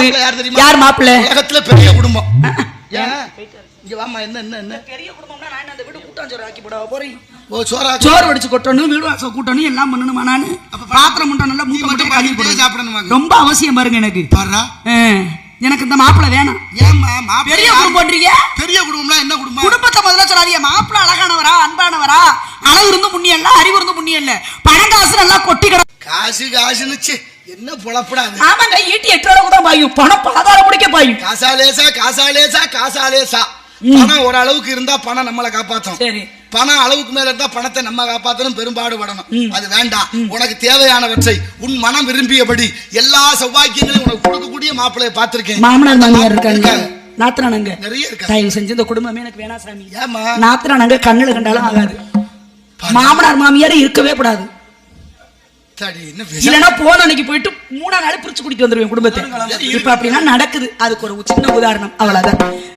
போகுது. யார் மாப்பிள்ளை? உலகத்துல பெரிய குடும்பம். இங்க வாமா. என்ன பெரிய குடும்பம்னா நான் அந்த வீடு கூட்டாஞ்சோறு ஆக்கி போட போறேன். ஓ சோறு வடிச்சு கொட்டணும், வீடு வாசல் கூட்டணும், எல்லாம் பண்ணணுமா? நானு பாத்திரம் முட்டை நல்லா மூட்டை மட்டும் கழுவி போட்டு சாப்பிடணுமா? ரொம்ப அவசியம் பாருங்க எனக்கு. பாருடா, எனக்கு இந்த மாப்பிள்ளை வேணும். ஏம்மா பெரிய குடும்பம் பண்றீங்க? பெரிய குடும்பம்னா என்ன குடும்பம்? குடும்பத்தை முதல்ல சொல்லாதீங்க. மாப்பிள்ளை அழகானவரா, அன்பானவரா, அளவு இருந்து முன்னியம் இல்ல, அறிவு இருந்து முன்னியம் இல்ல, பணம் காசு நல்லா கொட்டி கிட. காசுன்னு என்ன பொழப்படாது. ஆமாங்க, ஈட்டி 8 ரூபாய்க்கு தான் பாயும், பணம் பாதாள முடிக்க பாயும். காசாலேசா பணம் ஒரு அளவுக்கு இருந்தா பணம் நம்மளை காப்பாற்றும். சரி, பணம் அளவுக்கு மேல இருந்தா பணத்தை நம்ம காப்பாற்றணும், பெரும்பாடுபடணும். அது வேண்டாம். உனக்கு தேவையானவற்றை உன் மனம் விரும்பியபடி எல்லா சௌபாக்கியங்களையும் உனக்கு கொடுக்கக்கூடிய மாப்பிள்ளைய பார்த்திருக்கேன். மாமனார் மாமியார் இருக்காங்க, நாத்தனானங்க நிறைய இருக்கு. தயவு செஞ்சு இந்த குடும்பமே எனக்கு வேணா சாமி. ஏமா? நாத்தனானங்க கண்ணுல கண்டாலும் ஆகாது. மாமனார் மாமியார் இருக்கவே கூடாது. இல்லன்னா போன அன்னைக்கு போயிட்டு 3ஆம் நாள் பிரிச்சு குடிக்க வந்துருவேன் குடும்பத்தை. இப்ப அப்படின்னா நடக்குது. அதுக்கு ஒரு சின்ன உதாரணம், அவ்வளவுதான்.